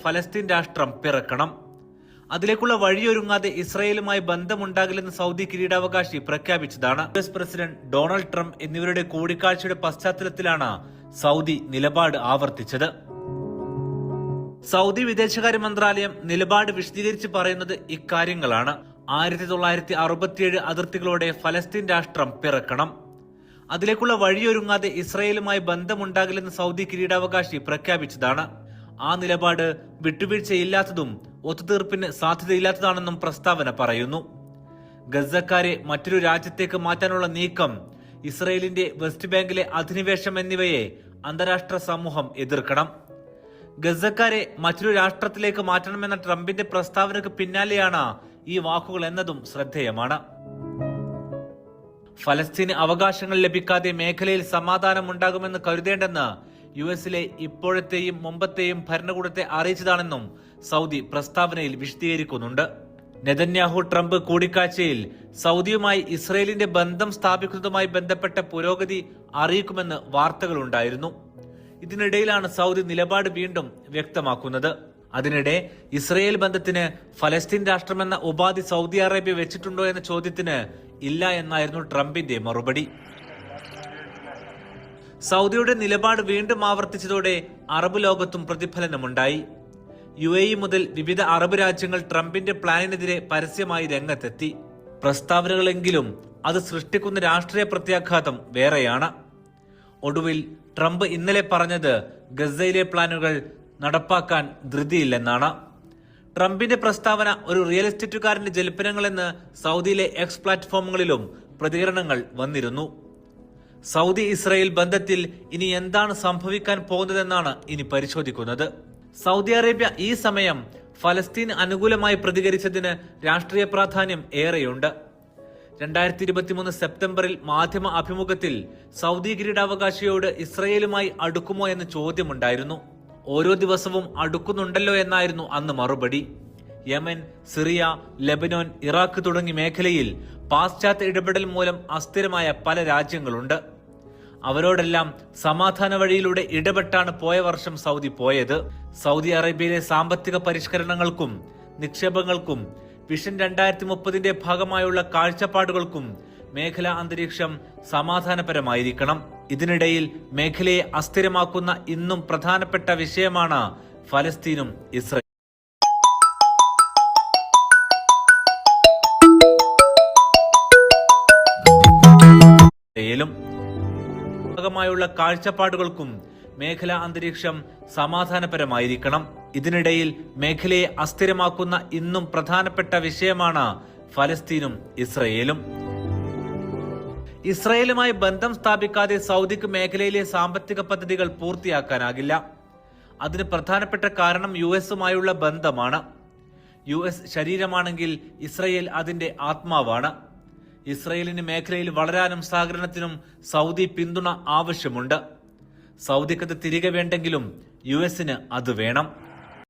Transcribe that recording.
ഫലസ്തീൻ രാഷ്ട്രം പിറക്കണം. അതിലേക്കുള്ള വഴിയൊരുങ്ങാതെ ഇസ്രയേലുമായി ബന്ധമുണ്ടാകില്ലെന്ന് സൗദി കിരീടാവകാശി പ്രഖ്യാപിച്ചതാണ്. US പ്രസിഡന്റ് ഡൊണാൾഡ് ട്രംപ് എന്നിവരുടെ കൂടിക്കാഴ്ചയുടെ പശ്ചാത്തലത്തിലാണ് സൗദി നിലപാട് ആവർത്തിച്ചത്. സൗദി വിദേശകാര്യ മന്ത്രാലയം നിലപാട് വിശദീകരിച്ച് പറയുന്നത് ഇക്കാര്യങ്ങളാണ്. 1967 അതിർത്തികളോടെ ഫലസ്തീൻ രാഷ്ട്രം പിറക്കണം. അതിലേക്കുള്ള വഴിയൊരുങ്ങാതെ ഇസ്രയേലുമായി ബന്ധമുണ്ടാകില്ലെന്ന് സൗദി കിരീടാവകാശി പ്രഖ്യാപിച്ചതാണ്. ആ നിലപാട് വിട്ടുവീഴ്ചയില്ലാത്തതും ഒത്തുതീർപ്പിന് സാധ്യതയില്ലാത്തതാണെന്നും പ്രസ്താവന പറയുന്നു. ഗസക്കാരെ മറ്റൊരു രാജ്യത്തേക്ക് മാറ്റാനുള്ള നീക്കം, ഇസ്രയേലിന്റെ വെസ്റ്റ് ബാങ്കിലെ അധിനിവേശം എന്നിവയെ അന്താരാഷ്ട്ര സമൂഹം എതിർക്കണം. ഗസക്കാരെ മറ്റൊരു രാഷ്ട്രത്തിലേക്ക് മാറ്റണമെന്ന ട്രംപിന്റെ പ്രസ്താവനയ്ക്ക് പിന്നാലെയാണ് ഈ വാക്കുകൾ എന്നതും ശ്രദ്ധേയമാണ്. ഫലസ്തീന് അവകാശങ്ങൾ ലഭിക്കാതെ മേഖലയിൽ സമാധാനമുണ്ടാകുമെന്ന് കരുതേണ്ടെന്ന് യുഎസിലെ ഇപ്പോഴത്തെയും മുമ്പത്തെയും ഭരണകൂടത്തെ അറിയിച്ചതാണെന്നും സൗദി പ്രസ്താവനയിൽ വിശദീകരിക്കുന്നുണ്ട്. നെതന്യാഹു ട്രംപ് കൂടിക്കാഴ്ചയിൽ സൗദിയുമായി ഇസ്രയേലിന്റെ ബന്ധം സ്ഥാപിക്കുന്നതുമായി ബന്ധപ്പെട്ട പുരോഗതി അറിയിക്കുമെന്ന് വാർത്തകളുണ്ടായിരുന്നു. ഇതിനിടയിലാണ് സൗദി നിലപാട് വീണ്ടും വ്യക്തമാക്കുന്നത്. അതിനിടെ ഇസ്രയേൽ ബന്ധത്തിന് ഫലസ്തീൻ രാഷ്ട്രമെന്ന ഉപാധി സൗദി അറേബ്യ വെച്ചിട്ടുണ്ടോ എന്ന ചോദ്യത്തിന് ഇല്ല എന്നായിരുന്നു ട്രംപിന്റെ മറുപടി. സൗദിയുടെ നിലപാട് വീണ്ടും ആവർത്തിച്ചതോടെ അറബ് ലോകത്തും പ്രതിഫലനമുണ്ടായി. UAE മുതൽ വിവിധ അറബ് രാജ്യങ്ങൾ ട്രംപിന്റെ പ്ലാനിനെതിരെ പരസ്യമായി രംഗത്തെത്തി. പ്രസ്താവനകളെങ്കിലും അത് സൃഷ്ടിക്കുന്ന രാഷ്ട്രീയ പ്രത്യാഘാതം വേറെയാണ്. ഒടുവിൽ ട്രംപ് ഇന്നലെ പറഞ്ഞത് ഗസയിലെ പ്ലാനുകൾ നടപ്പാക്കാൻ ധൃതിയില്ലെന്നാണ്. ട്രംപിന്റെ പ്രസ്താവന ഒരു റിയൽ എസ്റ്റേറ്റുകാരന്റെ ജൽപ്പനങ്ങളെന്ന് സൗദിയിലെ എക്സ് പ്ലാറ്റ്ഫോമുകളിലും പ്രതികരണങ്ങൾ വന്നിരുന്നു. സൗദി ഇസ്രയേൽ ബന്ധത്തിൽ ഇനി എന്താണ് സംഭവിക്കാൻ പോകുന്നതെന്നാണ് ഇനി പരിശോധിക്കുന്നത്. സൗദി അറേബ്യ ഈ സമയം ഫലസ്തീൻ അനുകൂലമായി പ്രതികരിച്ചതിന് രാഷ്ട്രീയ പ്രാധാന്യം ഏറെയുണ്ട്. 2023 സെപ്റ്റംബറിൽ മാധ്യമ അഭിമുഖത്തിൽ സൗദി കിരീടാവകാശിയോട് ഇസ്രയേലുമായി അടുക്കുമോ എന്ന ചോദ്യമുണ്ടായിരുന്നു. ഓരോ ദിവസവും അടുക്കുന്നുണ്ടല്ലോ എന്നായിരുന്നു അന്ന് മറുപടി. യമൻ, സിറിയ, ലെബനോൻ, ഇറാഖ് തുടങ്ങി മേഖലയിൽ പാശ്ചാത്യ ഇടപെടൽ മൂലം അസ്ഥിരമായ പല രാജ്യങ്ങളുണ്ട്. അവരോടെല്ലാം സമാധാന വഴിയിലൂടെ ഇടപെട്ടാണ് പോയ വർഷം സൗദി പോയത്. സൗദി അറേബ്യയിലെ സാമ്പത്തിക പരിഷ്കരണങ്ങൾക്കും നിക്ഷേപങ്ങൾക്കും വിഷൻ 2030ന്റെ ഭാഗമായുള്ള കാഴ്ചപ്പാടുകൾക്കും മേഖലാ അന്തരീക്ഷം സമാധാനപരമായിരിക്കണം. ഇതിനിടയിൽ മേഖലയെ അസ്ഥിരമാക്കുന്ന ഇന്നും പ്രധാനപ്പെട്ട വിഷയമാണ് ഫലസ്തീനും ഇസ്രയേലും ഭാഗമായുള്ള കാഴ്ചപ്പാടുകൾക്കും മേഖലാ അന്തരീക്ഷം സമാധാനപരമായിരിക്കണം. ഇതിനിടയിൽ മേഖലയെ അസ്ഥിരമാക്കുന്ന ഇന്നും പ്രധാനപ്പെട്ട വിഷയമാണ് ഫലസ്തീനും ഇസ്രയേലും. ഇസ്രയേലുമായി ബന്ധം സ്ഥാപിക്കാതെ സൗദിക്ക് മേഖലയിലെ സാമ്പത്തിക പദ്ധതികൾ പൂർത്തിയാക്കാനാകില്ല. അതിന് പ്രധാനപ്പെട്ട കാരണം യുഎസുമായുള്ള ബന്ധമാണ്. US ശരീരമാണെങ്കിൽ ഇസ്രയേൽ അതിന്റെ ആത്മാവാണ്. ഇസ്രയേലിന് മേഖലയിൽ വളരാനും സഹകരണത്തിനും സൗദി പിന്തുണ ആവശ്യമുണ്ട്. സൗദിക്കത് തിരികെ വേണ്ടെങ്കിലും US അത് വേണം.